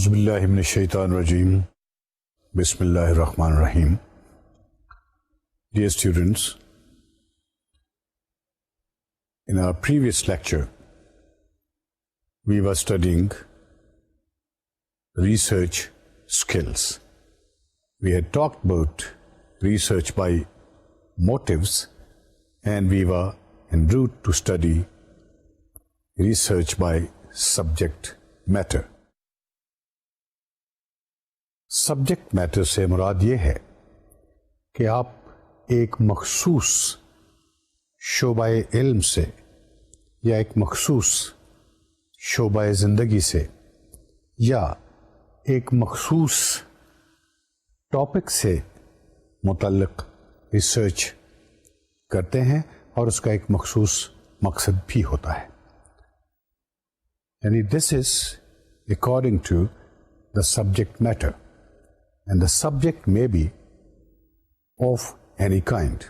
औज़ुबिल्लाहि मिनश्शैतानिर्रजीम बिस्मिल्लाहिर्रहमानिर्रहीम। Dear students, in our previous lecture, we were studying research skills. We had talked about research by motives, and we were en route to study research by subject matter. Subject matter से मुराद ये है कि आप एक मखसूस शोबाए इल्म से या एक मखसूस शोबाए ज़िंदगी से या एक मखसूस टॉपिक से मुतल्लिक़ रिसर्च करते हैं और उसका एक मखसूस मकसद भी होता है। यानी this is according to the subject matter. And the subject may be of any kind.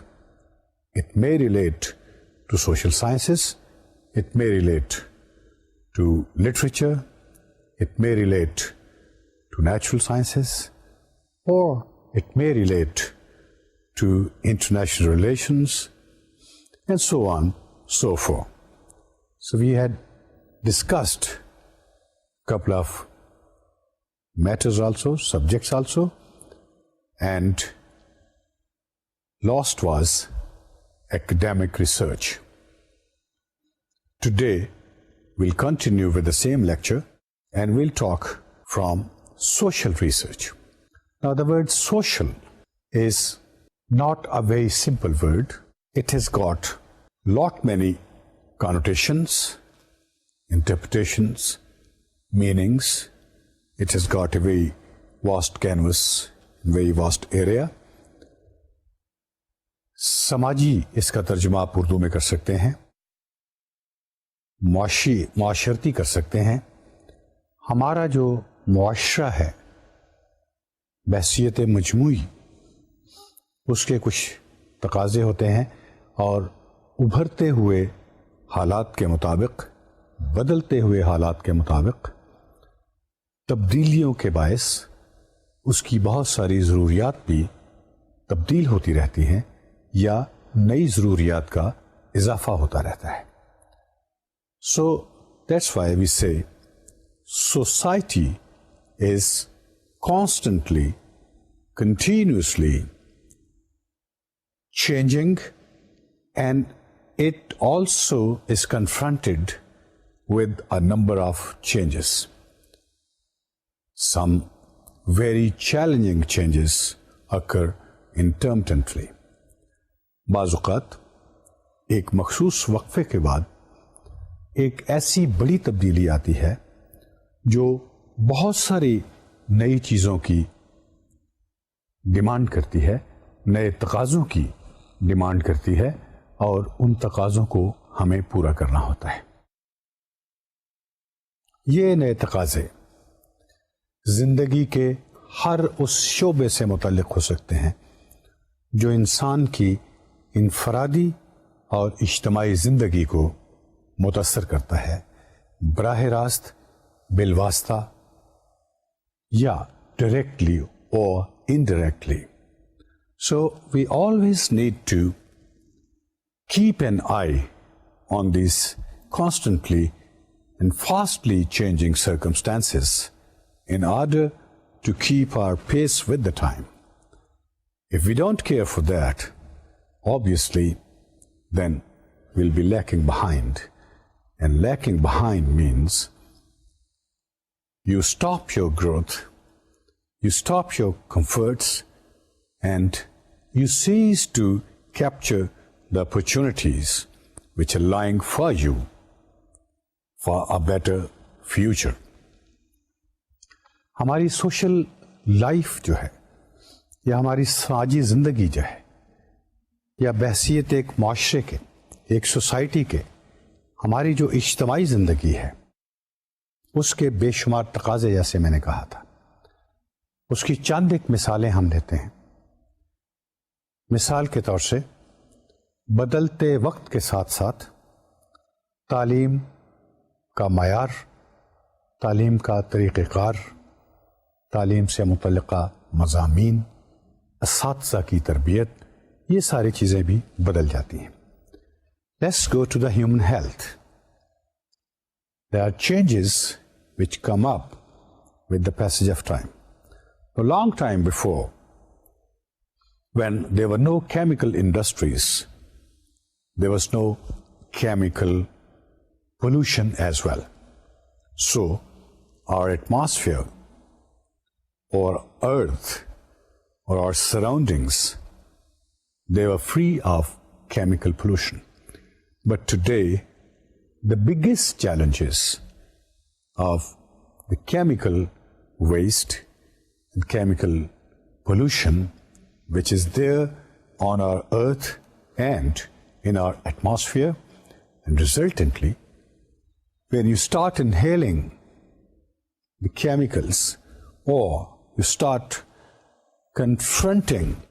It may relate to social sciences, it may relate to literature, it may relate to natural sciences, or it may relate to international relations, and so on, so forth. So we had discussed a couple of matters also, subjects also, and last was academic research. Today we'll continue with the same lecture and we'll talk from social research. Now the word social is not a very simple word. It has got lot many connotations, interpretations, meanings. It has got a very vast canvas, very vast area. समाजी इसका तर्जुमा आप उर्दू में कर सकते हैं, माशरती कर सकते हैं. हमारा जो मुआशरा है बहसियत मजमूई, उसके कुछ तकाज़े होते हैं और उभरते हुए हालात के मुताबिक, बदलते हुए हालात के मुताबिक, तब्दीलियों के बायस उसकी बहुत सारी ज़रूरियात भी तब्दील होती रहती हैं या नई ज़रूरियात का इजाफा होता रहता है. सो दैट्स व्हाई वी से society is constantly, continuously changing, and it also is confronted with a number of changes. Some very challenging changes occur intermittently. बाज़ औक़ात एक मखसूस वक्फे के बाद एक ऐसी बड़ी तब्दीली आती है जो बहुत सारी नई चीज़ों की डिमांड करती है, नए तकाज़ों की डिमांड करती है और उन तकाज़ों को हमें पूरा करना होता है. ये नए तकाज़े ज़िंदगी के हर उस शोबे से मुतल्लिक़ हो सकते हैं जो इंसान की इनफरादी और इज्तिमाई ज़िंदगी को मुतासर करता है, बराह रास्त, बिलवास्ता या डायरेक्टली और indirectly. So we always need to keep an eye on this constantly and fastly changing circumstances in order to keep our pace with the time. If we don't care for that, obviously, then we'll be lacking behind. And lacking behind means you stop your growth, you stop your comforts, and you cease to capture the opportunities which are lying for you for a better future. हमारी social life जो है या हमारी समाजी ज़िंदगी जो है या बहसियत एक माशरे के, एक सोसाइटी के, हमारी जो इज्तिमाई ज़िंदगी है उसके बेशुमार तकाज़े, जैसे मैंने कहा था, उसकी चंद एक मिसालें हम लेते हैं. मिसाल के तौर से बदलते वक्त के साथ साथ तालीम का मयार, तालीम का तरीक़ेकार तालीम से मुतल्लिक़ा मज़ामीन, असातिज़ा की तरबियत, ये सारी चीज़ें भी बदल जाती हैं. Let's go to the human health. There are changes which come up with the passage of time. A long time before, when there were no chemical industries, there was no chemical pollution as well. So, our atmosphere or earth or our surroundings, they were free of chemical pollution. But today, the biggest challenges of the chemical waste and chemical pollution which is there on our earth and in our atmosphere, and resultantly, when you start inhaling the chemicals or you start confronting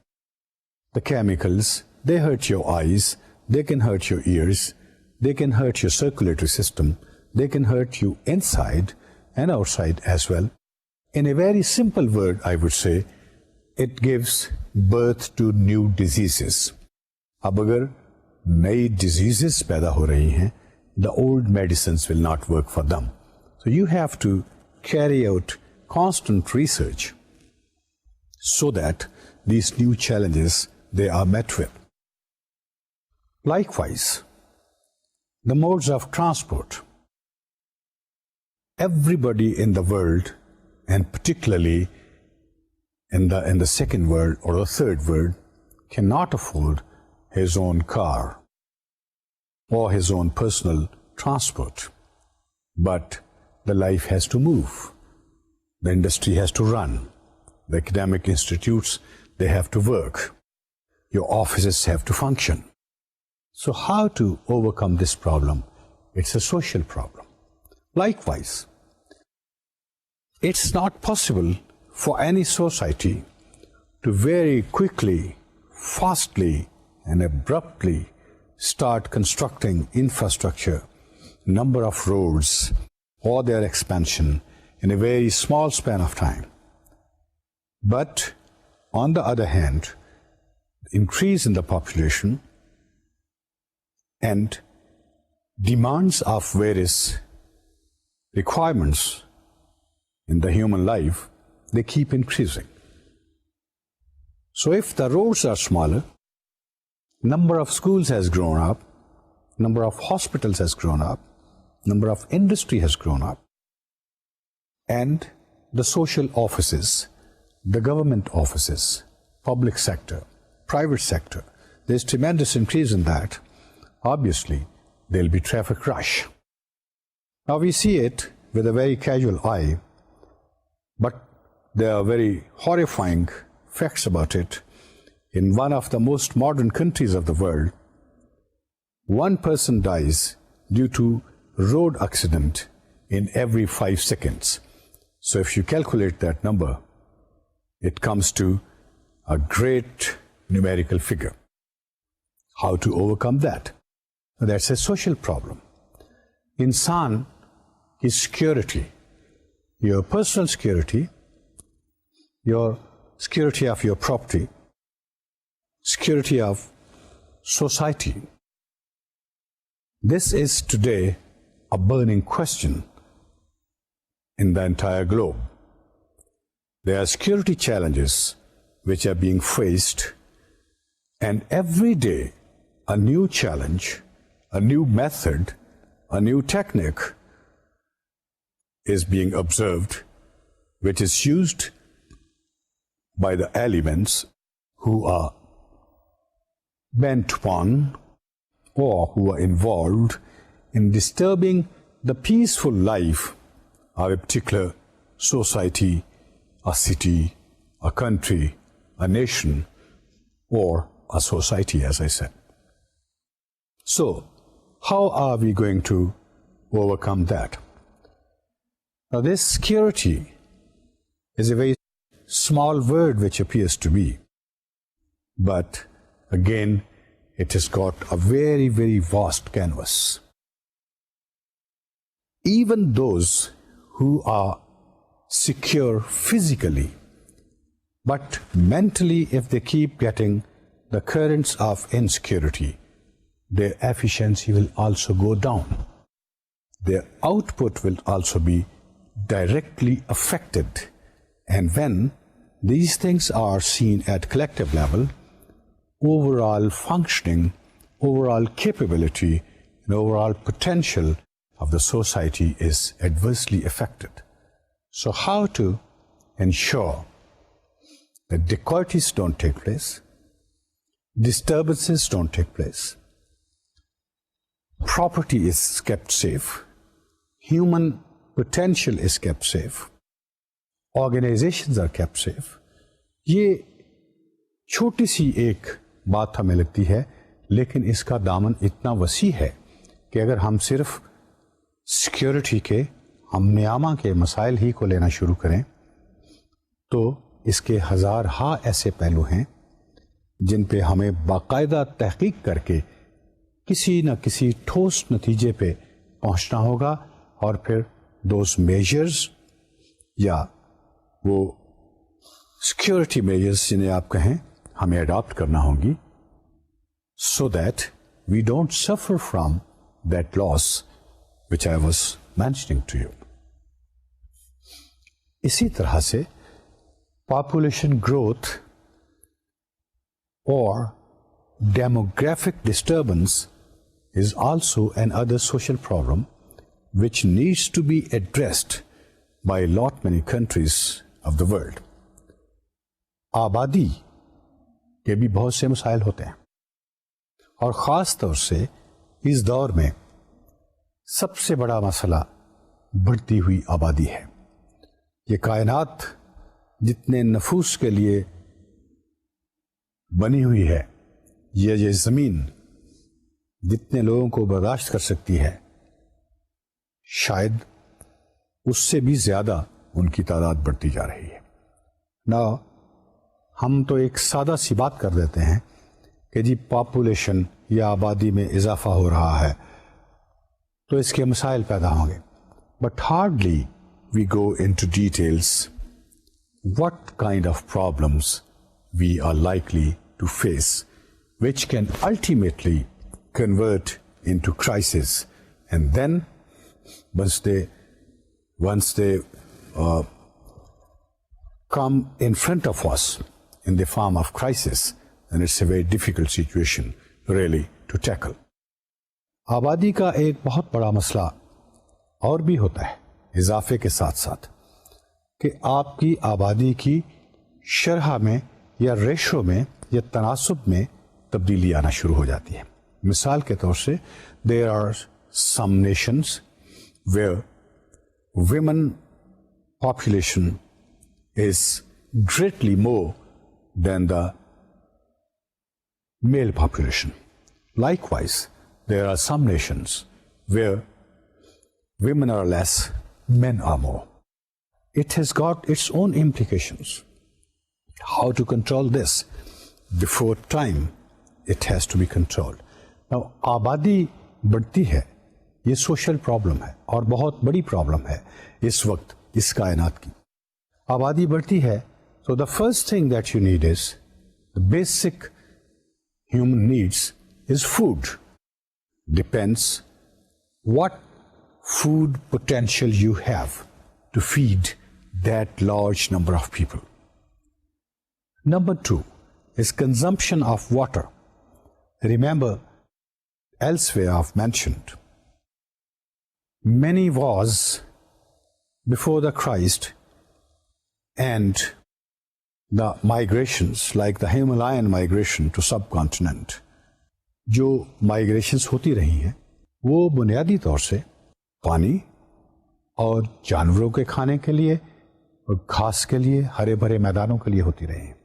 the chemicals, they hurt your eyes, they can hurt your ears, they can hurt your circulatory system, they can hurt you inside and outside as well. In a very simple word, I would say, it gives birth to new diseases. अब अगर नई diseases पैदा हो रही हैं, the old medicines will not work for them. So you have to carry out constant research so that these new challenges, they are met with. Likewise, the modes of transport. Everybody in the world, and particularly in the second world or the third world, cannot afford his own car or his own personal transport. But the life has to move. The industry has to run. The academic institutes, they have to work. Your offices have to function. So how to overcome this problem? It's a social problem. Likewise, it's not possible for any society to very quickly, fastly, and abruptly start constructing infrastructure, number of roads, or their expansion in a very small span of time. But on the other hand, increase in the population and demands of various requirements in the human life, they keep increasing. So if the roads are smaller, number of schools has grown up, number of hospitals has grown up, number of industry has grown up, and the social offices, the government offices, public sector, private sector, there's tremendous increase in that. Obviously, there'll be traffic rush. Now we see it with a very casual eye, but there are very horrifying facts about it. In one of the most modern countries of the world, one person dies due to road accident in every 5 seconds. So if you calculate that number, it comes to a great numerical figure. How to overcome that? That's a social problem. Insan is security, your personal security, your security of your property, security of society. This is today a burning question in the entire globe. There are security challenges which are being faced, and every day a new challenge, a new method, a new technique is being observed, which is used by the elements who are bent upon or who are involved in disturbing the peaceful life of a particular society, a city, a country, a nation, or a society, as I said. So, how are we going to overcome that? Now, this security is a very small word which appears to be, but again, it has got a very, very vast canvas. Even those who are secure physically, but mentally, if they keep getting the currents of insecurity, their efficiency will also go down. Their output will also be directly affected. And when these things are seen at collective level, overall functioning, overall capability, and overall potential of the society is adversely affected. So how to ensure that dacoities don't take place, disturbances don't take place, property is kept safe, human potential is kept safe, organizations are kept safe. ये छोटी सी एक बात हमें लगती है, लेकिन इसका दामन इतना वसी है कि अगर हम सिर्फ सिक्योरिटी के, हम नियामा के मसाइल ही को लेना शुरू करें तो इसके हजार हा ऐसे पहलू हैं जिन पे हमें बाकायदा तहकीक करके किसी न किसी ठोस नतीजे पे पहुंचना होगा और फिर दोज मेजर्स या वो सिक्योरिटी मेजर्स जिन्हें आप कहें हमें अडॉप्ट करना होगी so that we don't suffer from that loss which I was mentioning to you. इसी तरह से population growth or demographic disturbance is also another social problem which needs to be addressed by a lot many countries of the world. आबादी के भी बहुत से मसाइल होते हैं और ख़ास तौर से इस दौर में सबसे बड़ा मसला बढ़ती हुई आबादी है। ये कायनात जितने नफूस के लिए बनी हुई है, ये ज़मीन जितने लोगों को बर्दाश्त कर सकती है, शायद उससे भी ज़्यादा उनकी तादाद बढ़ती जा रही है ना। हम तो एक सादा सी बात कर देते हैं कि जी पॉपुलेशन या आबादी में इजाफा हो रहा है तो इसके मसाइल पैदा होंगे, but hardly we go into details what kind of problems we are likely to face which can ultimately convert into crisis, and then once they come in front of us in the form of crisis, then it's a very difficult situation really to tackle. आबादी का एक बहुत बड़ा मसला और भी होता है इजाफे के साथ साथ कि आपकी आबादी की शरह में या रेशो में या तनासुब में तब्दीली आना शुरू हो जाती है। मिसाल के तौर से there are some nations where women population is greatly more than the male population. Likewise, there are some nations where women are less, men are more. It has got its own implications. How to control this? Before time, it has to be controlled. Now, आबादी बढ़ती है, ये social problem है और बहुत बड़ी problem है इस वक्त इस कायनात की। आबादी बढ़ती है तो the first thing that you need is the basic human needs is food. Depends what food potential you have to feed that large number of people. Number 2 is consumption of water. Remember, elsewhere I've mentioned, many wars before the Christ and the migrations like the Himalayan migration to subcontinent, जो migrations होती रही हैं वो बुनियादी तौर से पानी और जानवरों के खाने के लिए और घास के लिए, हरे भरे मैदानों के लिए होती रही हैं।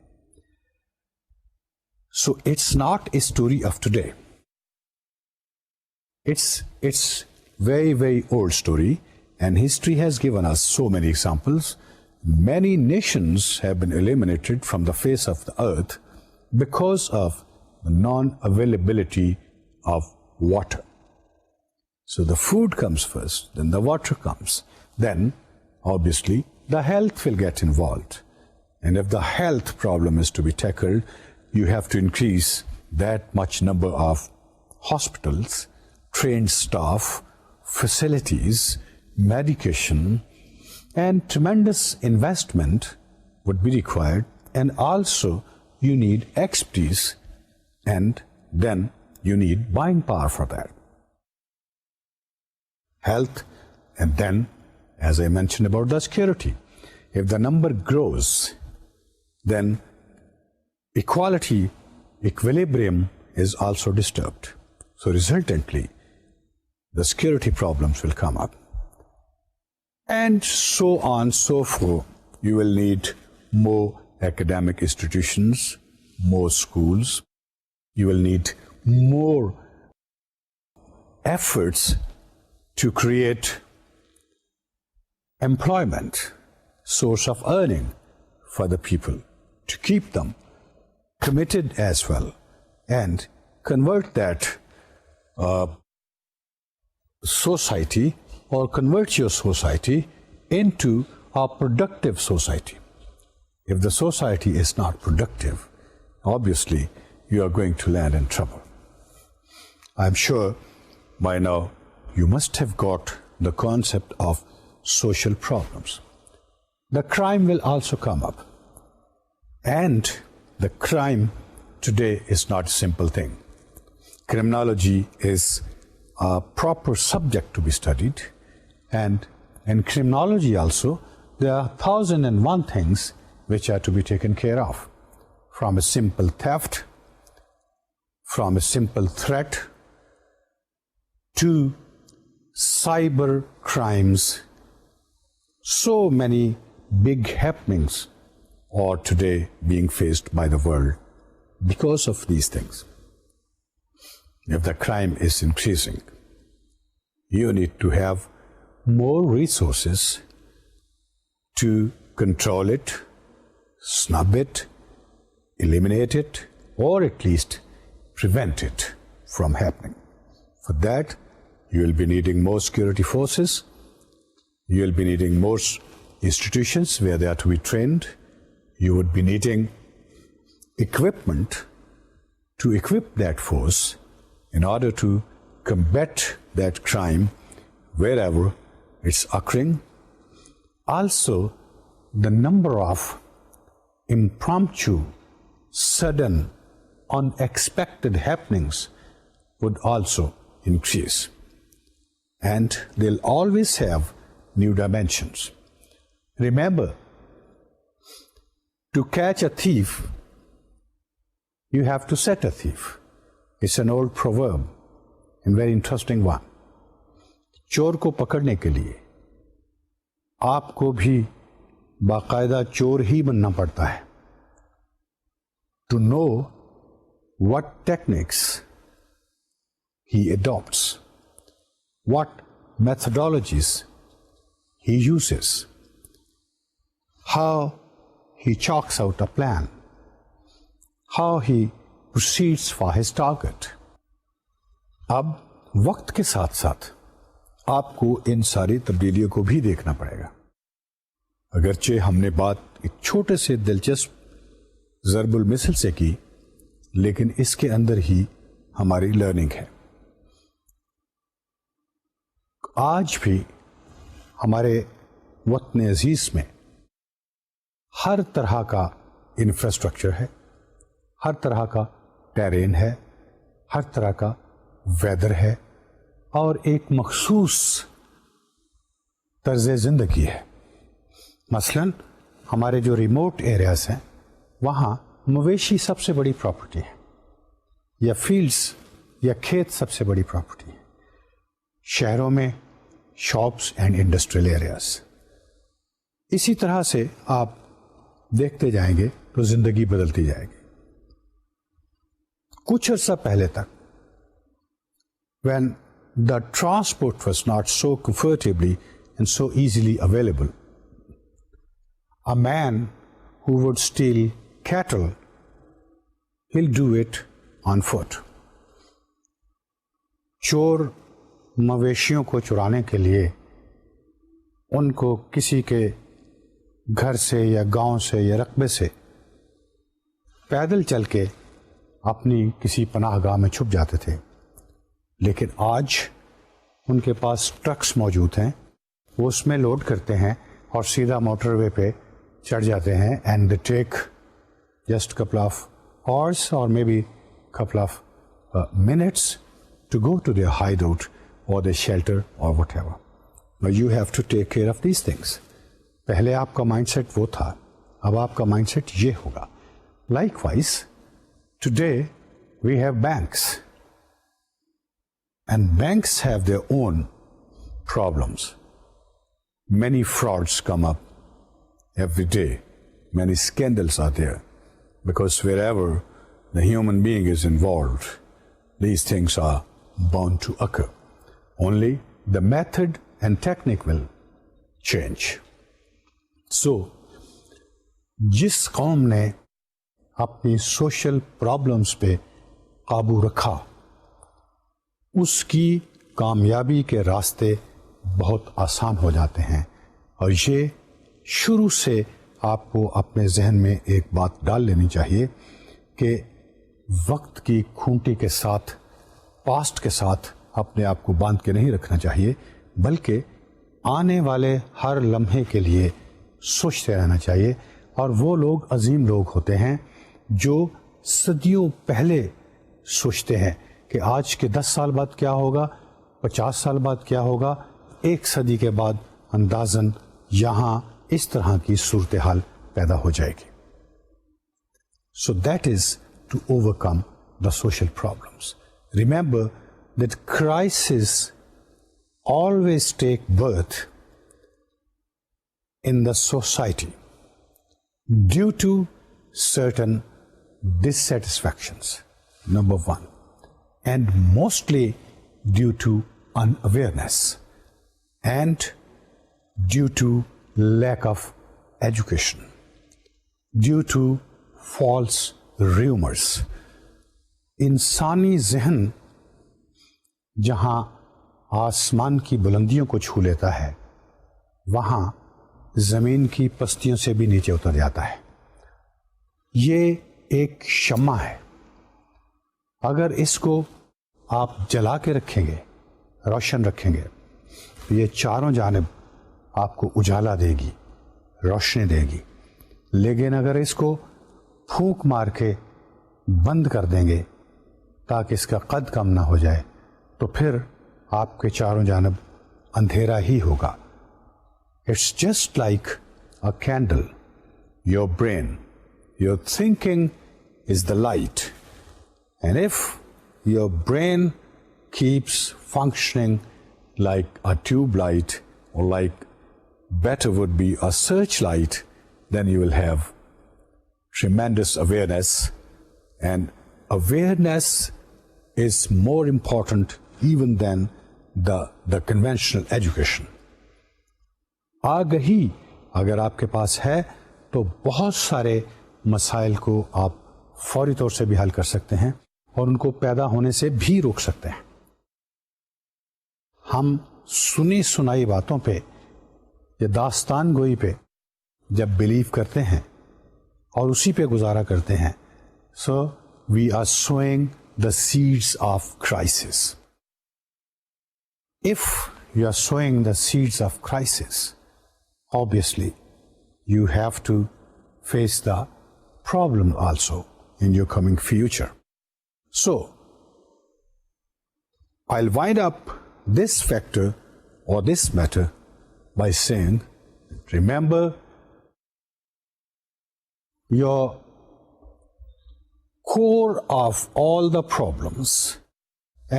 So it's not a story of today. It's very, very old story, and history has given us so many examples. Many nations have been eliminated from the face of the earth because of the non-availability of water. So the food comes first, then the water comes, then obviously the health will get involved. And if the health problem is to be tackled, you have to increase that much number of hospitals, trained staff, facilities, medication, and tremendous investment would be required. And also you need expertise, and then you need buying power for that. Health, and then, as I mentioned about the security, if the number grows, then equality, equilibrium is also disturbed. So resultantly, the security problems will come up. And so on, so forth. You will need more academic institutions, more schools. You will need more efforts to create employment, source of earning for the people, to keep them committed as well, and convert that society, or convert your society into a productive society. If the society is not productive, obviously you are going to land in trouble. I'm sure by now you must have got the concept of social problems. The crime will also come up. And the crime today is not a simple thing. Criminology is a proper subject to be studied, and in criminology also there are 1,001 things which are to be taken care of, from a simple theft, from a simple threat, to cyber crimes. So many big happenings are today being faced by the world because of these things. If the crime is increasing, you need to have more resources to control it, snub it, eliminate it, or at least prevent it from happening. For that, you will be needing more security forces, you will be needing more institutions where they are to be trained, you would be needing equipment to equip that force in order to combat that crime wherever it's occurring. Also, the number of impromptu, sudden, unexpected happenings would also increase. And they'll always have new dimensions. Remember, to catch a thief, you have to set a thief. It's an old proverb and very interesting one. चोर को पकड़ने के लिए आपको भी बाकायदा चोर ही बनना पड़ता है. To know what techniques he adopts, what methodologies he uses, how he chalks out a plan, how he proceeds for his target. अब वक्त के साथ साथ आपको इन सारी तब्दीलियों को भी देखना पड़ेगा. अगरचे हमने बात एक छोटे से दिलचस्प ज़रबुल मिसल से की, लेकिन इसके अंदर ही हमारी लर्निंग है. आज भी हमारे वतन अजीज में हर तरह का इंफ्रास्ट्रक्चर है, हर तरह का टेरेन है, हर तरह का वेदर है, और एक मखसूस तर्ज़ ज़िंदगी है. मसलन हमारे जो रिमोट एरियाज़ हैं वहाँ मवेशी सबसे बड़ी प्रॉपर्टी है, या फील्ड्स या खेत सबसे बड़ी प्रॉपर्टी है. शहरों में शॉप्स एंड इंडस्ट्रियल एरियाज़. इसी तरह से आप देखते जाएंगे तो ज़िंदगी बदलती जाएगी. कुछ अर्सा पहले तक, when the transport was not so comfortably and so easily available, a man who would steal cattle, he'll do it on foot. चोर मवेशियों को चुराने के लिए उनको किसी के घर से या गांव से या रकबे से पैदल चल के अपनी किसी पनाहगाह में छुप जाते थे, लेकिन आज उनके पास ट्रक्स मौजूद हैं, वो उसमें लोड करते हैं और सीधा मोटरवे पे चढ़ जाते हैं and they take just couple of hours और maybe couple of minutes to go to their hideout or their shelter or whatever. But you have to take care of these things. पहले आपका mindset वो था, अब आपका mindset ये होगा. Likewise, today we have banks, and banks have their own problems. Many frauds come up every day. Many scandals are there because wherever the human being is involved, these things are bound to occur. Only the method and technique will change. So, जिस कौम ने अपनी social problems पे काबू रखा, उसकी कामयाबी के रास्ते बहुत आसान हो जाते हैं. और ये शुरू से आपको अपने जहन में एक बात डाल लेनी चाहिए कि वक्त की खूंटी के साथ, पास्ट के साथ अपने आप को बांध के नहीं रखना चाहिए, बल्कि आने वाले हर लम्हे के लिए सोचते रहना चाहिए. और वो लोग अजीम लोग होते हैं जो सदियों पहले सोचते हैं कि आज के 10 साल बाद क्या होगा, 50 साल बाद क्या होगा, 1 सदी के बाद अंदाजन यहाँ इस तरह की सूरत हाल पैदा हो जाएगी. So that is to overcome the social problems. Remember that crises always take birth in the society due to certain dissatisfactions, number one, and mostly due to unawareness and due to lack of education, due to false rumors. इंसानी जहन जहां आसमान की बुलंदियों को छू लेता है, वहां जमीन की पस्तियों से भी नीचे उतर जाता है. ये एक शम्मा है, अगर इसको आप जला के रखेंगे, रोशन रखेंगे, तो ये चारों जानिब आपको उजाला देगी, रोशनी देगी. लेकिन अगर इसको फूंक मार के बंद कर देंगे ताकि इसका कद कम ना हो जाए, तो फिर आपके चारों जानब अंधेरा ही होगा. It's just like a candle. Your brain, your thinking is the light, and if your brain keeps functioning like a tube light or like better would be a searchlight, then you will have tremendous awareness, and awareness is more important even than the conventional education. आगाही अगर आपके पास है तो बहुत सारे मसाइल को आप फौरी तौर से भी हल कर सकते हैं और उनको पैदा होने से भी रोक सकते हैं. हम सुनी सुनाई बातों पे या दास्तान गोई पे जब बिलीव करते हैं और उसी पे गुजारा करते हैं, so we are sowing the seeds of crisis. If you are sowing the seeds of crisis, obviously you have to face the problem also in your coming future. So I'll wind up this factor or this matter by saying, remember, your core of all the problems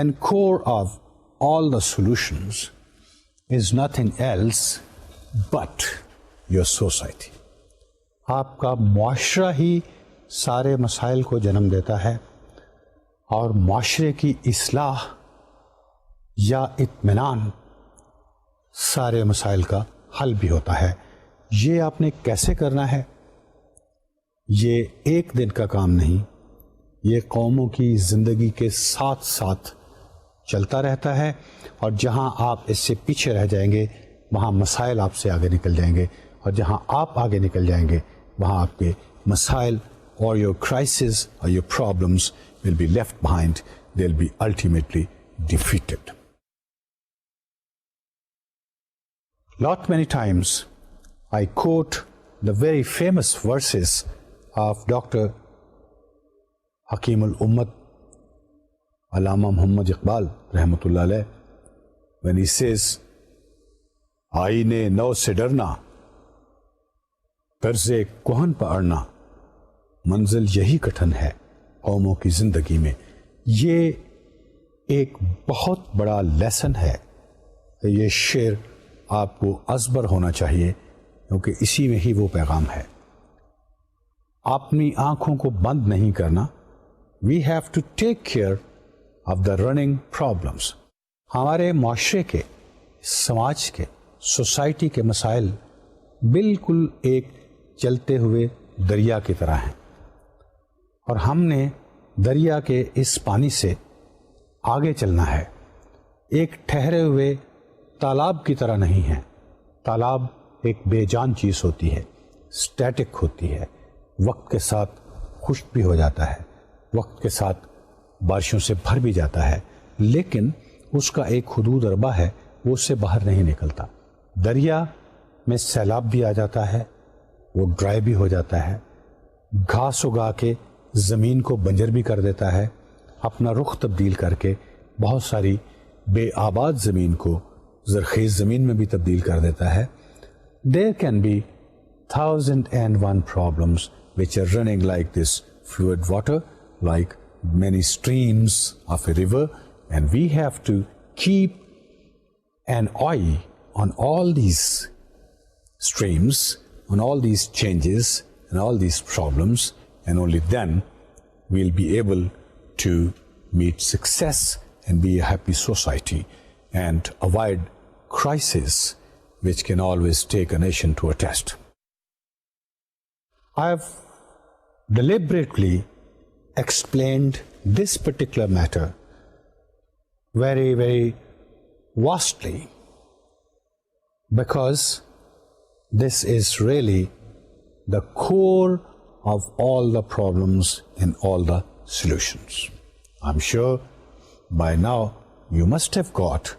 and core of all the solutions is nothing else but your society. आपका मुआशरा ही सारे मसाइल को जन्म देता है और मुआशरे की इस्लाह या इत्मीनान सारे मसाइल का हल भी होता है. ये आपने कैसे करना है, ये एक दिन का काम नहीं, ये कौमों की ज़िंदगी के साथ साथ चलता रहता है. और जहां आप इससे पीछे रह जाएंगे, वहां मसाइल आपसे आगे निकल जाएंगे और जहां आप आगे निकल जाएंगे वहां आपके मसाइल और योर क्राइसिस और your problems will be left behind, they will be ultimately defeated. Lot many times I quote the very famous verses of Dr. Hakim al-Ummat Allama Muhammad Iqbal rahmatullah alayh when he says, आईने नौ से डरना, तर्ज़े Kohn पर अड़ना, मंजिल यही कठिन है कौमों की जिंदगी में. ये एक बहुत बड़ा लेसन है. ये शेर आपको अज़बर होना चाहिए क्योंकि इसी में ही वो पैगाम है. अपनी आंखों को बंद नहीं करना. We have to take care of the running problems. हमारे माशरे के, समाज के, सोसाइटी के मसाइल बिल्कुल एक चलते हुए दरिया की तरह हैं और हमने दरिया के इस पानी से आगे चलना है. एक ठहरे हुए तालाब की तरह नहीं है. तालाब एक बेजान चीज़ होती है, स्टैटिक होती है, वक्त के साथ खुश्क भी हो जाता है, वक्त के साथ बारिशों से भर भी जाता है, लेकिन उसका एक हुदूद अरबा है, वो उससे बाहर नहीं निकलता. दरिया में सैलाब भी आ जाता है, वो ड्राई भी हो जाता है, घास उगा के ज़मीन को बंजर भी कर देता है, अपना रुख तब्दील करके बहुत सारी बेआबाद ज़मीन को ज़रख़ेज़ ज़मीन में भी तब्दील कर देता है. There can be 1001 problems which are running like this fluid water, like many streams of a river, and we have to keep an eye on all these streams, on all these changes and all these problems, and only then we'll be able to meet success and be a happy society and avoid crisis which can always take a nation to a test. I have deliberately explained this particular matter very, very vastly because this is really the core of all the problems and all the solutions. I'm sure by now you must have got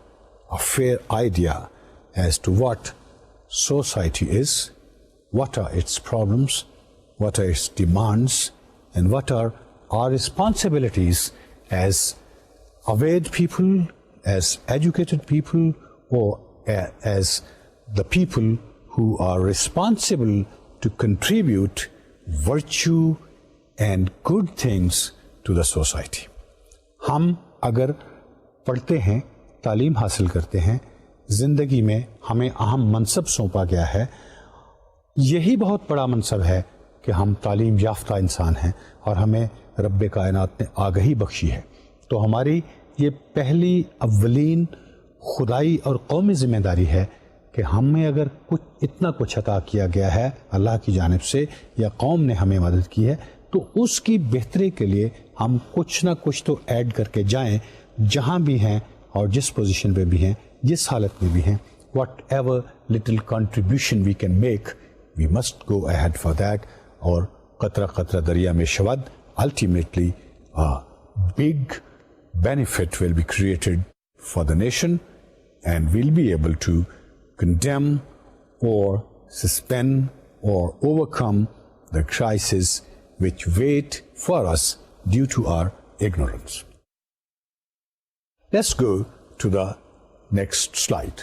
a fair idea as to what society is, what are its problems, what are its demands, and what are our responsibilities as aware people, as educated people, or as the people who are responsible to contribute virtue and good things to the society. हम अगर पढ़ते हैं, तालीम हासिल करते हैं, ज़िंदगी में हमें अहम मनसब सौंपा गया है. यही बहुत बड़ा मनसब है कि हम तालीम याफ्ता इंसान हैं और हमें रब्बे कायनात ने आगही बख्शी है. तो हमारी ये पहली अव्वलीन खुदाई और कौमी ज़िम्मेदारी है कि हमें अगर कुछ इतना कुछ अता किया गया है अल्लाह की जानिब से या कौम ने हमें मदद की है, तो उसकी बेहतरी के लिए हम कुछ ना कुछ तो ऐड करके जाएं, जहां भी हैं और जिस पोजीशन पे भी हैं, जिस हालत में भी हैं. whatever little contribution we can make, we must go ahead for that. और कतरा कतरा दरिया में शवद, ultimately a big benefit will be created for the nation and we'll be able to condemn or suspend or overcome the crisis which wait for us due to our ignorance. Let's go to the next slide.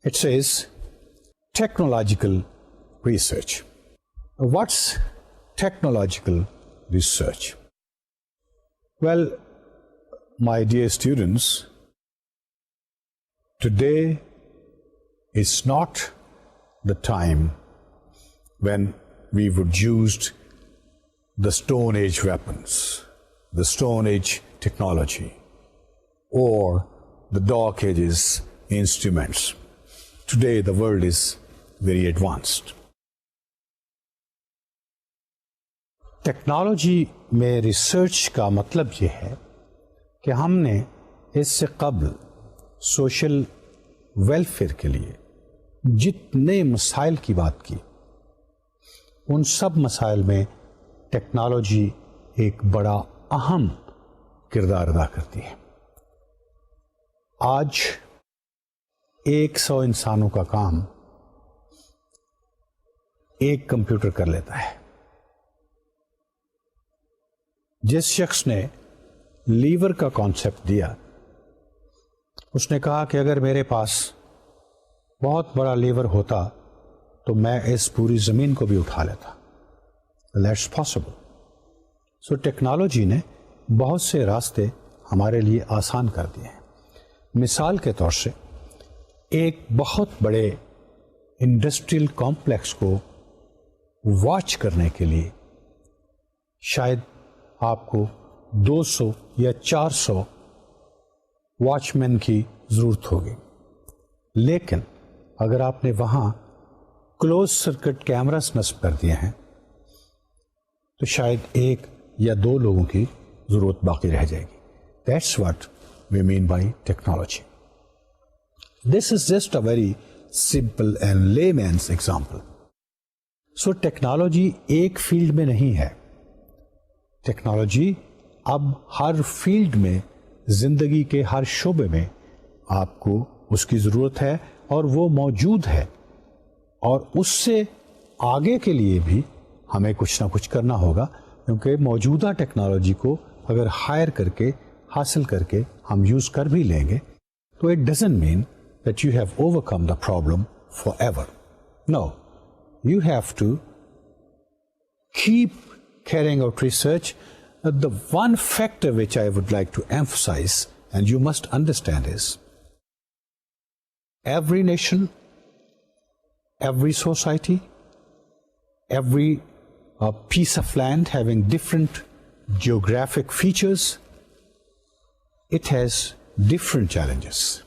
It says technological research. What's technological research? Well, my dear students, today is not the time when we would use the Stone Age weapons, the Stone Age technology, or the Dark Ages instruments. Today the world is very advanced. Technology में research का मतलब ये है कि हमने इससे कबल social welfare के लिए, जितने मसाइल की बात की, उन सब मसाइल में टेक्नोलॉजी एक बड़ा अहम किरदार अदा करती है। आज 100 इंसानों का काम एक कंप्यूटर कर लेता है। जिस शख्स ने लीवर का कॉन्सेप्ट दिया, उसने कहा कि अगर मेरे पास बहुत बड़ा लीवर होता तो मैं इस पूरी जमीन को भी उठा लेता। That's possible. सो टेक्नोलॉजी ने बहुत से रास्ते हमारे लिए आसान कर दिए हैं। मिसाल के तौर से एक बहुत बड़े इंडस्ट्रियल कॉम्प्लेक्स को वॉच करने के लिए शायद आपको 200 या 400 वॉचमैन की जरूरत होगी, लेकिन अगर आपने वहां क्लोज सर्किट कैमरास नस्ब कर दिए हैं तो शायद 1 या 2 लोगों की जरूरत बाकी रह जाएगी। That's what we mean by technology. This is just a very simple and layman's example. So technology एक फील्ड में नहीं है। टेक्नोलॉजी अब हर फील्ड में, जिंदगी के हर शोबे में आपको उसकी जरूरत है और वो मौजूद है, और उससे आगे के लिए भी हमें कुछ ना कुछ करना होगा, क्योंकि मौजूदा टेक्नोलॉजी को अगर हायर करके, हासिल करके हम यूज कर भी लेंगे तो it doesn't mean that you have overcome the problem forever. No, you have to keep carrying out research. The one factor which I would like to emphasize, and you must understand, is every nation, every society, every piece of land having different geographic features, it has different challenges.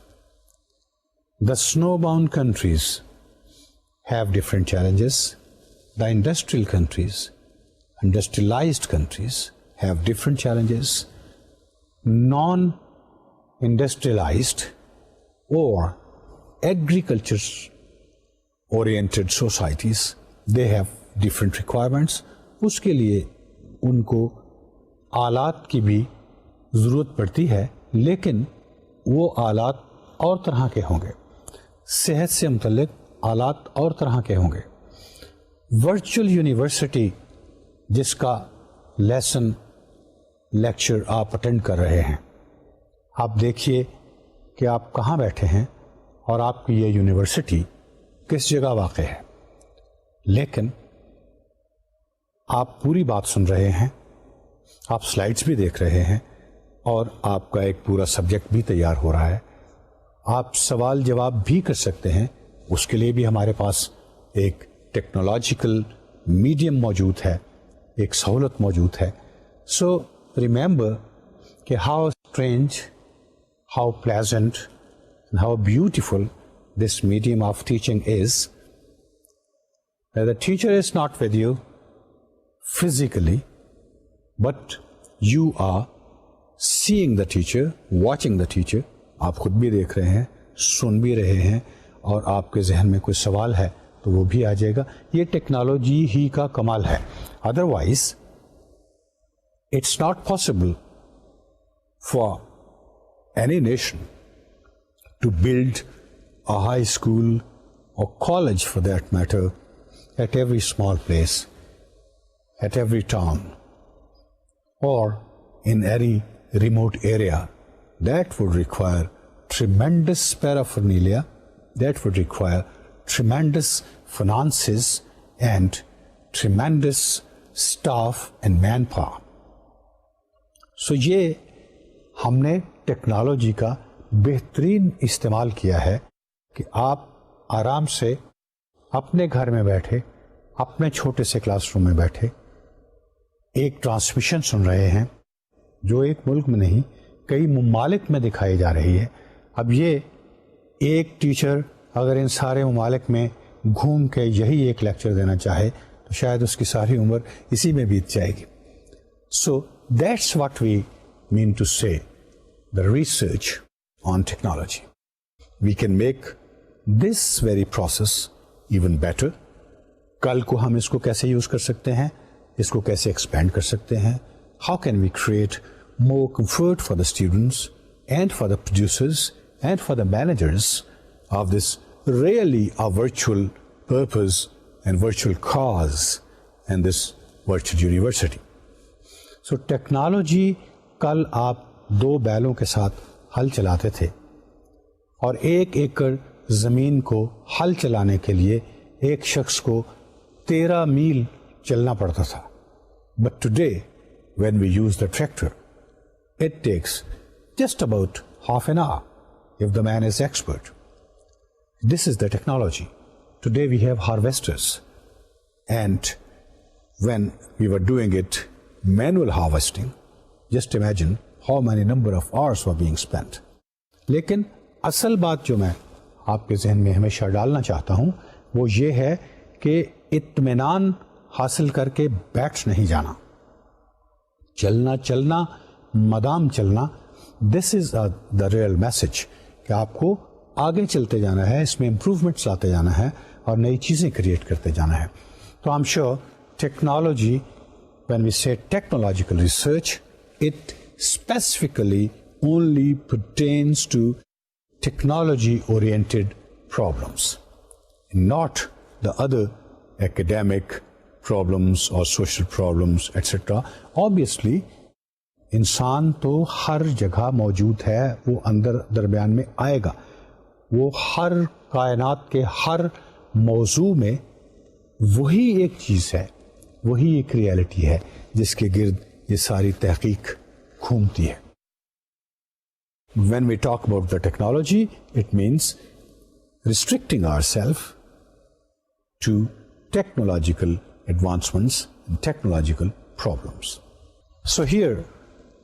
The snowbound countries have different challenges. The industrial countries, industrialized countries have different challenges. Non-industrialized or agriculture oriented societies, they have different requirements. उसके लिए उनको आलात की भी ज़रूरत पड़ती है, लेकिन वो आलात और तरह के होंगे। सेहत से मुतल्लिक आलात और तरह के होंगे। वर्चुअल यूनिवर्सिटी जिसका लेसन, लेक्चर आप अटेंड कर रहे हैं, आप देखिए कि आप कहाँ बैठे हैं और आपकी ये यूनिवर्सिटी किस जगह वाक़ है, लेकिन आप पूरी बात सुन रहे हैं, आप स्लाइड्स भी देख रहे हैं और आपका एक पूरा सब्जेक्ट भी तैयार हो रहा है। आप सवाल जवाब भी कर सकते हैं, उसके लिए भी हमारे पास एक टेक्नोलॉजिकल मीडियम मौजूद है, एक सहूलत मौजूद है। सो रिमेंबर कि how strange, how pleasant and how beautiful this medium of teaching is. The teacher is not with you physically, but you are seeing the teacher, watching the teacher. आप खुद भी देख रहे हैं, सुन भी रहे हैं, और आपके जहन में कोई सवाल है तो वो भी आ जाएगा। ये टेक्नोलॉजी ही का कमाल है। Otherwise it's not possible for any nation to build a high school और college for that matter at every small place, at every town, or in any remote area. That would require tremendous paraphernalia, that would require tremendous finances and tremendous staff and manpower. So ये हमने technology का बेहतरीन इस्तेमाल किया है कि आप आराम से अपने घर में बैठे, अपने छोटे से क्लासरूम में बैठे एक ट्रांसमिशन सुन रहे हैं जो एक मुल्क में नहीं कई ममालिक में दिखाई जा रही है। अब ये एक टीचर अगर इन सारे ममालिक में घूम के यही एक लेक्चर देना चाहे तो शायद उसकी सारी उम्र इसी में बीत जाएगी। So that's what we mean to say the research on technology. We can make this very process even better. कल को हम इसको कैसे यूज कर सकते हैं, इसको कैसे एक्सपेंड कर सकते हैं, how can we create more comfort for the students and for the producers and for the managers of this really a virtual purpose and virtual cause and this virtual university. So technology, कल आप 2 बैलों के साथ हल चलाते थे और 1 एकड़ जमीन को हल चलाने के लिए एक शख्स को 13 मील चलना पड़ता था। But today when we use the tractor it takes just about half an hour if the man is expert. This is the technology. Today we have harvesters and when we were doing it manual harvesting, just imagine how many number of hours were being spent. लेकिन असल बात जो मैं आपके जहन में हमेशा डालना चाहता हूं वो ये है कि इत्मीनान हासिल करके बैठ नहीं जाना, चलना चलना मदाम चलना। This is the real message कि आपको आगे चलते जाना है, इसमें इंप्रूवमेंट्स लाते जाना है और नई चीज़ें क्रिएट करते जाना है। तो I am sure technology, when we say technological research, it specifically only pertains to technology-oriented problems, not the other academic problems or social problems, etc. Obviously, इंसान तो हर जगह मौजूद है, वो अंदर दरमियान में आएगा, वो हर कायनात के हर मौजू में वही एक चीज़ है, वही एक रियलिटी है जिसके गिर्द ये सारी तहकीक घूमती है। When we talk about the technology, it means restricting ourselves to technological advancements and technological problems. So here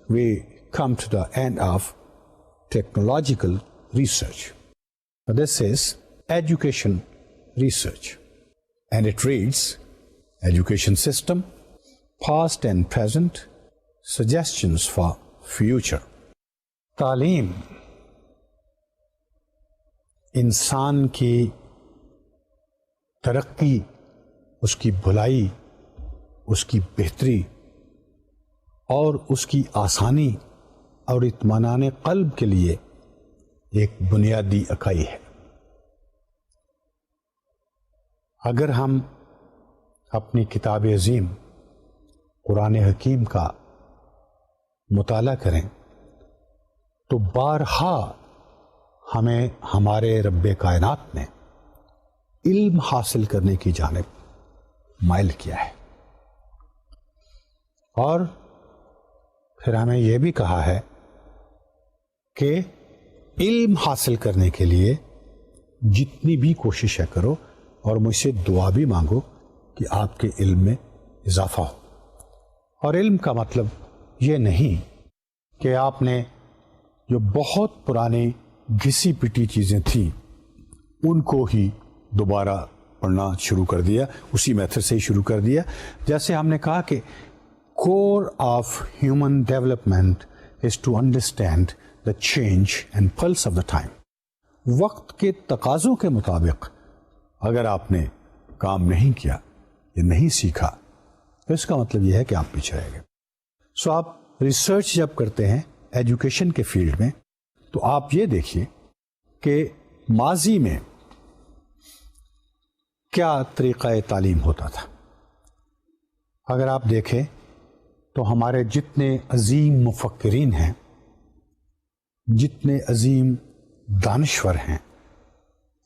we come to the end of technological research. This is education research, and it reads education system, past and present, suggestions for future. तालीम इंसान की तरक्की, उसकी भलाई, उसकी बेहतरी और उसकी आसानी और इत्मीनान क़ल्ब के लिए एक बुनियादी इकाई है। अगर हम अपनी किताब अज़ीम कुरान हकीम का मुताला करें तो बारहा हमें हमारे रब्बे कायनात ने इल्म हासिल करने की जानिब माइल किया है और फिर हमें यह भी कहा है कि इल्म हासिल करने के लिए जितनी भी कोशिशें करो और मुझसे दुआ भी मांगो कि आपके इल्म में इजाफा हो। और इल्म का मतलब ये नहीं कि आपने जो बहुत पुरानी घिसी पिटी चीज़ें थी उनको ही दोबारा पढ़ना शुरू कर दिया, उसी मेथड से ही शुरू कर दिया। जैसे हमने कहा कि core of human development is to understand the change and pulse of the time. वक्त के तकाज़ों के मुताबिक अगर आपने काम नहीं किया या नहीं सीखा तो इसका मतलब यह है कि आप पीछे रह गए। सो आप रिसर्च जब करते हैं एजुकेशन के फील्ड में तो आप ये देखिए कि माजी में क्या तरीक़ा तालीम होता था। अगर आप देखें तो हमारे जितने अजीम मुफक्किरीन हैं, जितने अजीम दानिश्वर हैं,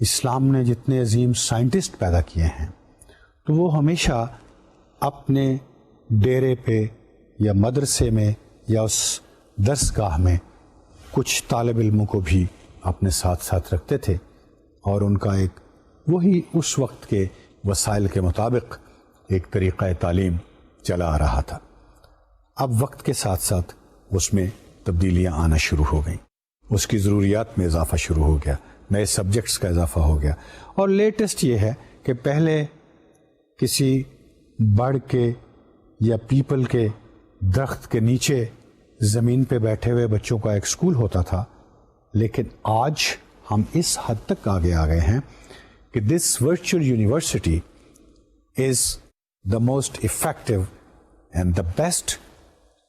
इस्लाम ने जितने अजीम साइंटिस्ट पैदा किए हैं, तो वो हमेशा अपने डेरे पे या मदरसे में या उस दर्सगाह में कुछ तालिब इल्मों को भी अपने साथ साथ रखते थे और उनका एक वही उस वक्त के वसाइल के मुताबिक एक तरीक़ा तालीम चला आ रहा था। अब वक्त के साथ साथ उसमें तब्दीलियां आना शुरू हो गई, उसकी ज़रूरियात में इजाफा शुरू हो गया, नए सब्जेक्ट्स का इजाफा हो गया। और लेटेस्ट ये है कि पहले किसी बड़ के या पीपल के दरख्त के नीचे ज़मीन पे बैठे हुए बच्चों का एक स्कूल होता था, लेकिन आज हम इस हद तक आगे आ गए हैं कि this virtual university is the most effective and the best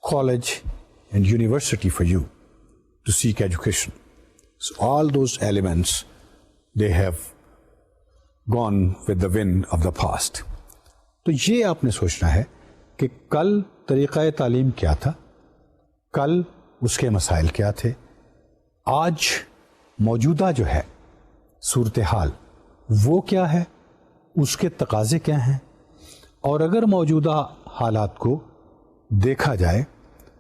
college and university for you to seek education. So all those elements, they have gone with the wind of the past. तो ये आपने सोचना है कि कल तरीक़ा तालीम क्या था, कल उसके मसाइल क्या थे, आज मौजूदा जो है सूरत हाल वो क्या है, उसके तकाज़े क्या हैं, और अगर मौजूदा हालात को देखा जाए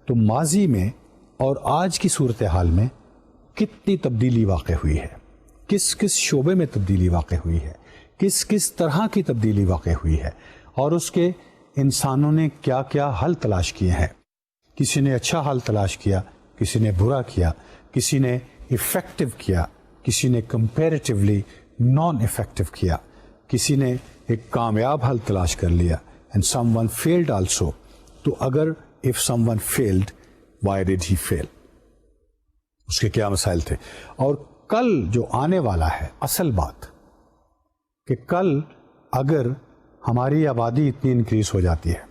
तो माजी में और आज की सूरत हाल में कितनी तब्दीली वाक़ हुई है, किस किस शोबे में तब्दीली वाक़ हुई है, किस किस तरह की तब्दीली वाक़ हुई है, और उसके इंसानों ने क्या क्या हल तलाश किए हैं। किसी ने अच्छा हल तलाश किया, किसी ने बुरा किया, किसी ने इफ़ेक्टिव किया, किसी ने कंपैरेटिवली नॉन इफ़ेक्टिव किया, किसी ने एक कामयाब हल तलाश कर लिया, एंड समवन फेल्ड आल्सो। तो अगर if someone failed, why did he fail, उसके क्या मसाइल थे। और कल जो आने वाला है, असल बात कि कल अगर हमारी आबादी इतनी इंक्रीज हो जाती है,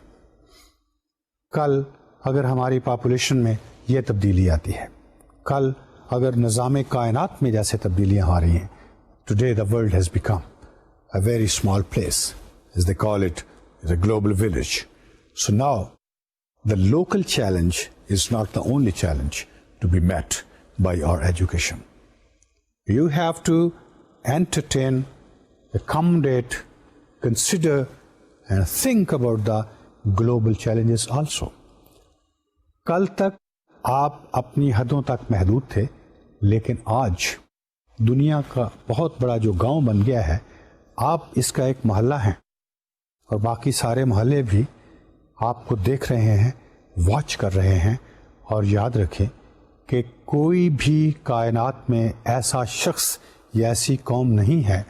कल अगर हमारी पॉपुलेशन में ये तब्दीली आती है, कल अगर निज़ाम कायनात में जैसे तब्दीलियाँ आ रही हैं, today the world has become a very small place, as they call it, a global village. So now, the local challenge is not the only challenge to be met by our education. You have to entertain, accommodate, consider, and think about the global challenges also. कल तक आप अपनी हदों तक महदूद थे, लेकिन आज दुनिया का बहुत बड़ा जो गांव बन गया है, आप इसका एक मोहल्ला हैं, और बाकी सारे मोहल्ले भी आपको देख रहे हैं, वॉच कर रहे हैं। और याद रखें कि कोई भी कायनात में ऐसा शख्स या ऐसी कौम नहीं है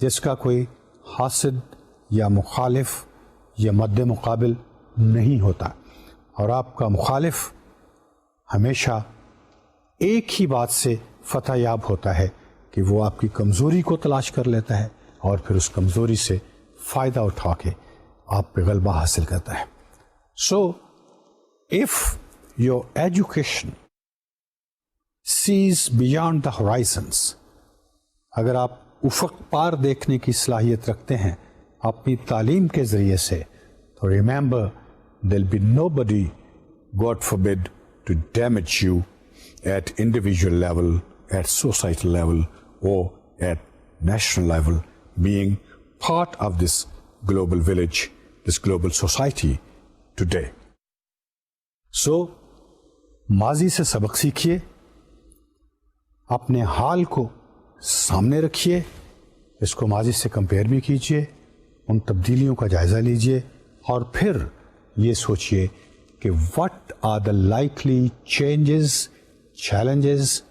जिसका कोई हासिद या मुखालिफ या मद्दे मुकाबिल नहीं होता, और आपका मुखालिफ हमेशा एक ही बात से फतह याब होता है कि वो आपकी कमज़ोरी को तलाश कर लेता है और फिर उस कमज़ोरी से फ़ायदा उठा के आप पे गलबा हासिल करता है। So if your education sees beyond the horizons, अगर आप उफ़क़ पार देखने की सलाहियत रखते हैं अपनी तालीम के ज़रिए से, तो remember there will be nobody, God forbid, to damage you at individual level, at societal level, और at national level, being part of this global village, this global society today. So, माजी से सबक सीखिए, अपने हाल को सामने रखिए, इसको माजी से कंपेयर भी कीजिए, उन तब्दीलियों का जायज़ा लीजिए, और फिर ये सोचिए कि what are the likely changes, challenges,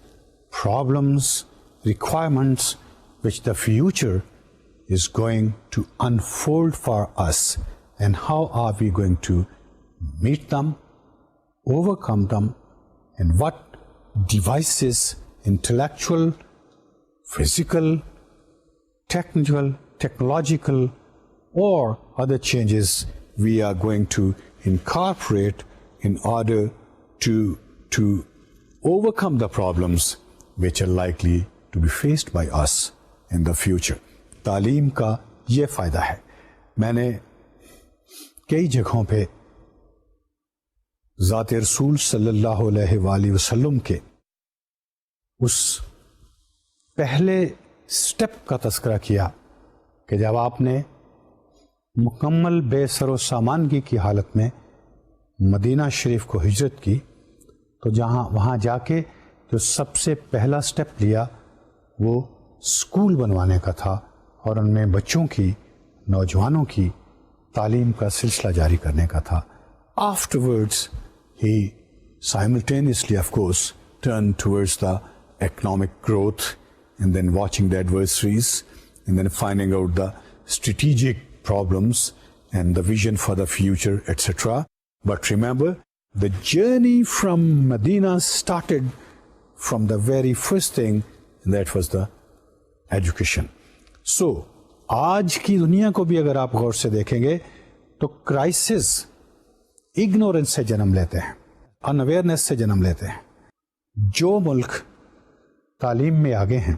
problems, requirements which the future is going to unfold for us, and how are we going to meet them, overcome them, and what devices, intellectual, physical, technological, or other changes we are going to incorporate in order to overcome the problems which are likely to be faced by us in the future. तालीम का ये फ़ायदा है। मैंने कई जगहों पे ज़ात रसूल सल्लल्लाहु अलैहि वसल्लम के उस पहले स्टेप का तज़किरा किया कि जब आपने मुकम्मल बेसरो सामानगी की हालत में मदीना शरीफ को हिजरत की, तो वहाँ जाके जो सबसे पहला स्टेप लिया वो स्कूल बनवाने का था, और उनमें बच्चों की, नौजवानों की तालीम का सिलसिला जारी करने का था। Afterwards, he simultaneously, of course, turned towards the economic growth, and then watching the adversaries, and then finding out the strategic problems and the vision for the future, etc. But remember, the journey from Medina started from the very first thing that was the education. So, आज की दुनिया को भी अगर आप गौर से देखेंगे तो क्राइसिस इग्नोरेंस से जन्म लेते हैं, अनअवेयरनेस से जन्म लेते हैं. जो मुल्क तालीम में आगे हैं,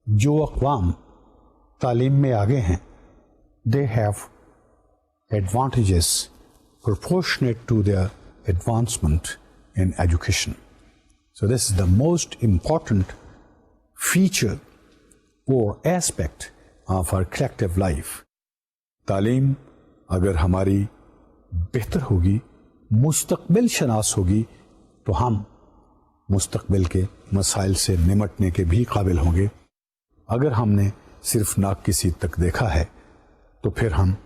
जो अक़वाम तालीम में आगे हैं, they have advantages proportionate to their advancement in education. So this is the most important feature or aspect of our collective life. तालीम अगर हमारी बेहतर होगी, मुस्तक़बिल शनास होगी, तो हम मुस्तक़बिल के मसाइल से निमटने के भी काबिल होंगे. अगर हमने सिर्फ नाक की सीध तक देखा है तो फिर हम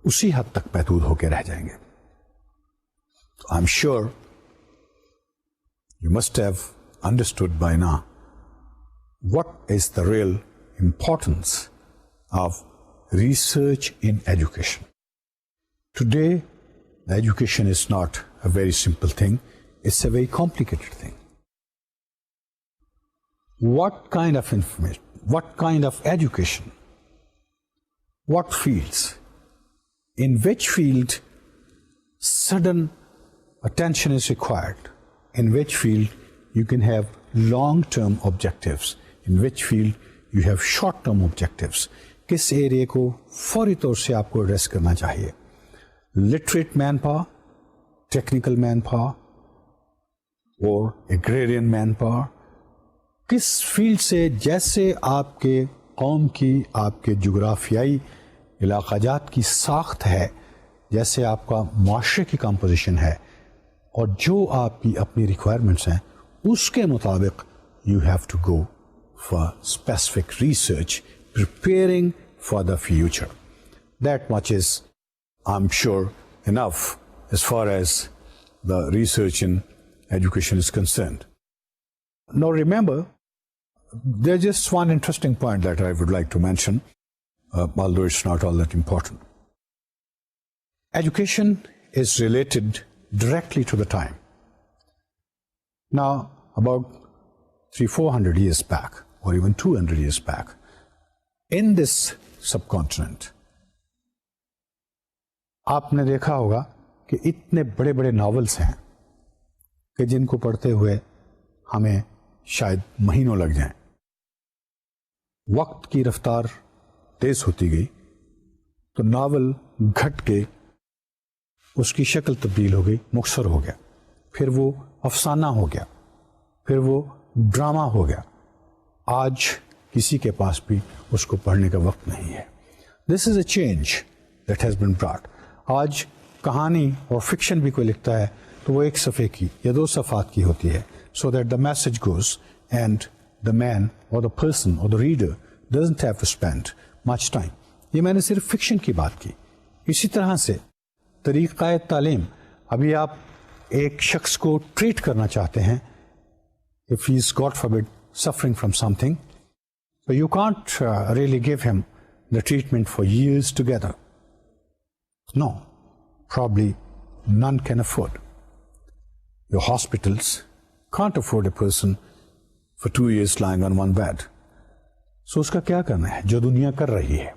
उसी हद तक महदूद होकर रह जाएंगे. आई am sure you must have understood by now what is the real importance of research in education. Today, education is not a very simple thing, it's a very complicated thing. What kind of information, what kind of education, what fields, in which field sudden attention is required, in which field you can have long-term objectives, in which field you have short-term objectives. किस area को फौरी तौर से आपको address करना चाहिए. Literate man power, technical man power और agrarian man power, किस फील्ड से जैसे आपके कौम की, आपके जुग्राफियाई इलाक़ाजात की साख्त है, जैसे आपका माशरे की कंपोजिशन है और जो आपकी अपनी रिक्वायरमेंट्स हैं, उसके मुताबिक you have to go for specific research preparing for the future. That much is, I'm sure, enough as far as the research in education is concerned. Now remember, there's just one interesting point that I would like to mention, although it's not all that important. Education is related directly to the time. Now, about 300-400 years back, or even 200 years back, in this subcontinent, आपने देखा होगा कि इतने बड़े बड़े novels हैं कि जिनको पढ़ते हुए हमें शायद महीनों लग जाएं. वक्त की रफ्तार तेज होती गई तो नावल घट के उसकी शक्ल तब्दील हो गई, मुख्तसर हो गया, फिर वो अफसाना हो गया, फिर वो ड्रामा हो गया. आज किसी के पास भी उसको पढ़ने का वक्त नहीं है. This is a change that has been brought. आज कहानी और फिक्शन भी कोई लिखता है तो वो एक सफ़े की या 2 सफ़ात की होती है, so that the message goes and the man or the person or the reader doesn't have to spend much time. ये मैंने सिर्फ फिक्शन की बात की. इसी तरह से तरीक़ाए तालीम, अभी आप एक शख्स को ट्रीट करना चाहते हैं, if he is God forbid suffering from something, so you can't really give him the treatment for years together. No, probably none can afford. Your hospitals can't afford a person for 2 years lying on one bed. So उसका क्या करना है? जो दुनिया कर रही है,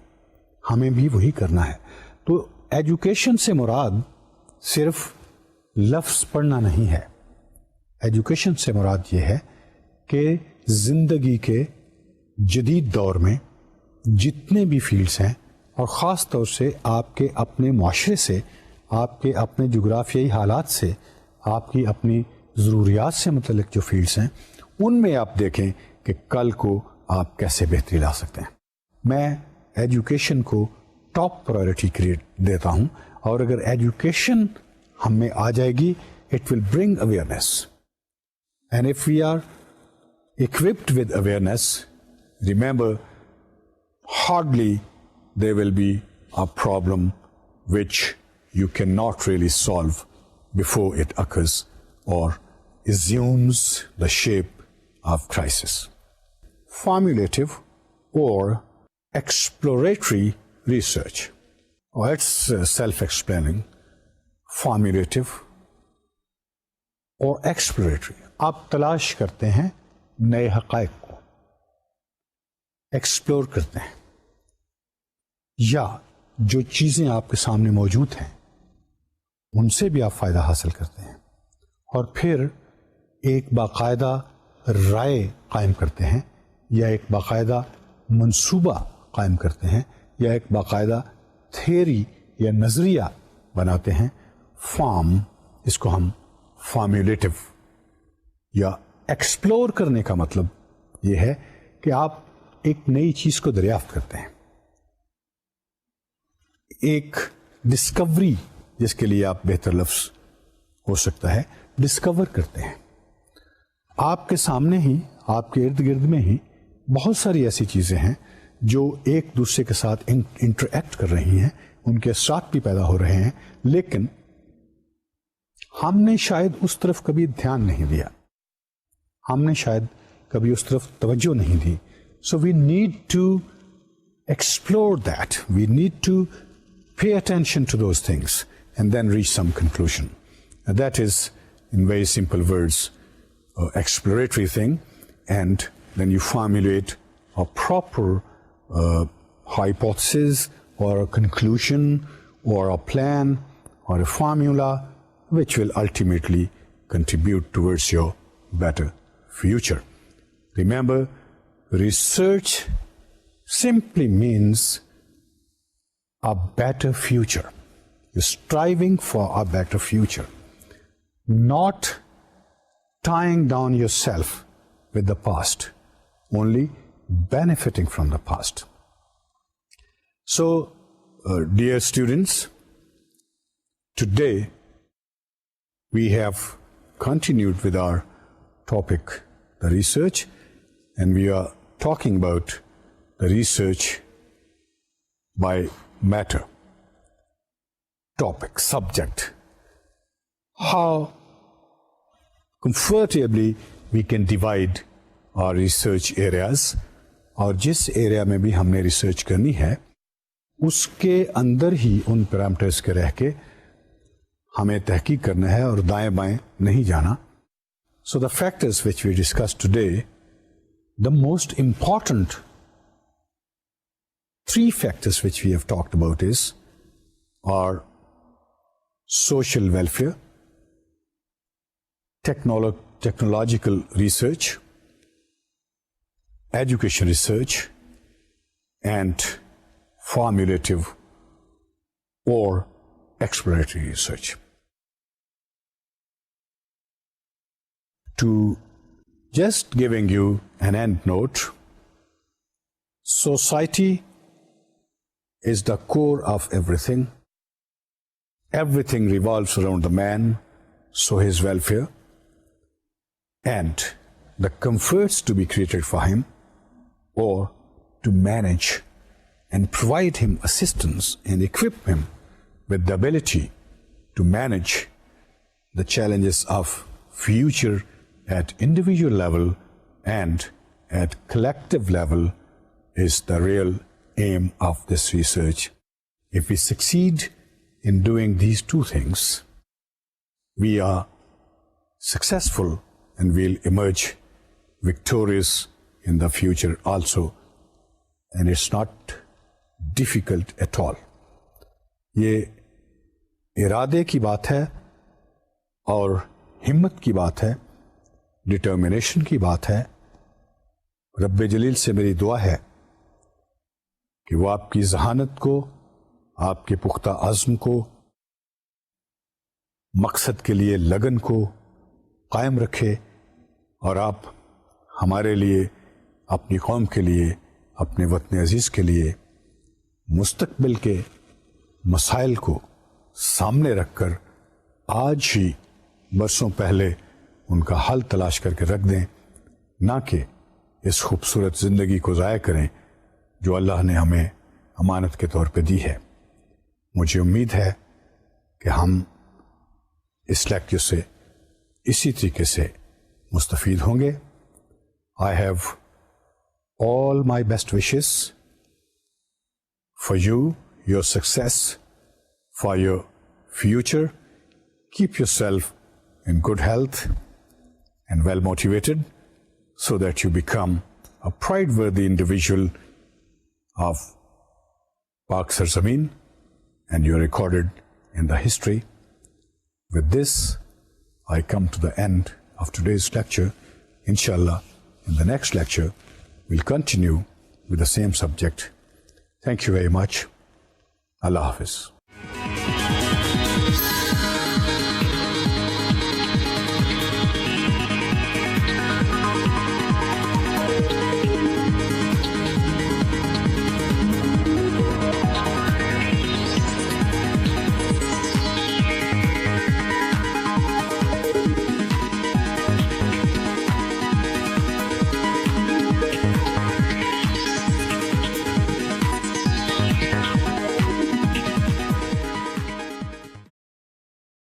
हमें भी वही करना है. तो एजुकेशन से मुराद सिर्फ लफ्ज़ पढ़ना नहीं है. एजुकेशन से मुराद ये है कि ज़िंदगी के जदीद दौर में जितने भी फील्ड्स हैं और ख़ास तौर से आपके अपने माशरे से, आपके अपने जुग्राफियाई हालात से, आपकी अपनी ज़रूरियात से मुतल्लिक़ जो फील्ड्स हैं, उनमें आप देखें कि कल को आप कैसे बेहतरी ला सकते हैं. मैं एजुकेशन को टॉप प्रायोरिटी क्रिएट देता हूँ, और अगर एजुकेशन हम में आ जाएगी, it will bring awareness. And if we are equipped with awareness, remember, hardly there will be a problem which you cannot really solve before it occurs or assumes the shape of crisis. Formulative or exploratory research, or it's self-explaining. Formulative or exploratory, आप तलाश करते हैं नए हक़ाइक़ को, explore करते हैं, या जो चीज़ें आपके सामने मौजूद हैं उनसे भी आप फ़ायदा हासिल करते हैं, और फिर एक बाकायदा राय कायम करते हैं, या एक बाकायदा मंसूबा कायम करते हैं, या एक बाकायदा थ्योरी या नज़रिया बनाते हैं। फॉर्म, इसको हम फॉर्म्युलेटिव या एक्सप्लोर करने का मतलब ये है कि आप एक नई चीज़ को दरियाफ्त करते हैं, एक डिस्कवरी, जिसके लिए आप बेहतर लफ्ज़ हो सकता है, डिस्कवर करते हैं। आपके सामने ही, आपके इर्द गिर्द में ही बहुत सारी ऐसी चीज़ें हैं जो एक दूसरे के साथ इंटरैक्ट कर रही हैं, उनके साथ भी पैदा हो रहे हैं, लेकिन हमने शायद उस तरफ कभी ध्यान नहीं दिया, हमने शायद कभी उस तरफ तवज्जो नहीं दी। So we need to explore that, we need to pay attention to those things and then reach some conclusion. That is, in very simple words, exploratory thing, and then you formulate a proper hypothesis or a conclusion or a plan or a formula which will ultimately contribute towards your better future. Remember, research simply means a better future. You're striving for a better future, not tying down yourself with the past, only benefiting from the past. So, dear students, today we have continued with our topic, the research, and we are talking about the research by matter, topic, subject, how comfortably we can divide our research areas, और जिस area में भी हमने research करनी है उसके अंदर ही उन पैरामीटर्स के रह के हमें तहकीक करना है और दाएं बाएं नहीं जाना. So the factors which we discussed today, the most important three factors which we have talked about are social welfare, technological research, education research, and formulative or exploratory research. To just giving you an end note, society is the core of everything. Everything revolves around the man, so his welfare, and the comforts to be created for him, or to manage and provide him assistance and equip him with the ability to manage the challenges of future at individual level and at collective level is the real aim of this research. If we succeed in doing these two things, we are successful and we'll emerge victorious in the future also. And it's not difficult at all. ये इरादे की बात है और हिम्मत की बात है, डिटर्मिनेशन की बात है. रब्बे जलील से मेरी दुआ है कि वो आपकी जहानत को, आपके पुख्ता अज़्म को, मकसद के लिए लगन को कायम रखे और आप हमारे लिए, अपनी कौम के लिए, अपने वतन अजीज़ के लिए मुस्तकबिल के मसाइल को सामने रखकर आज ही बरसों पहले उनका हल तलाश करके रख दें, ना कि इस खूबसूरत ज़िंदगी को ज़ाया करें जो अल्लाह ने हमें अमानत के तौर पे दी है. मुझे उम्मीद है कि हम इस लेक्चर से इसी तरीके से मुस्तफ़ीद होंगे. I have all my best wishes for you, your success, for your future. Keep yourself in good health and well motivated so that you become a pride-worthy individual of Pak Sarzameen, and you're recorded in the history. With this, I come to the end of today's lecture. Inshallah, in the next lecture, we'll continue with the same subject. Thank you very much. Allah Hafiz.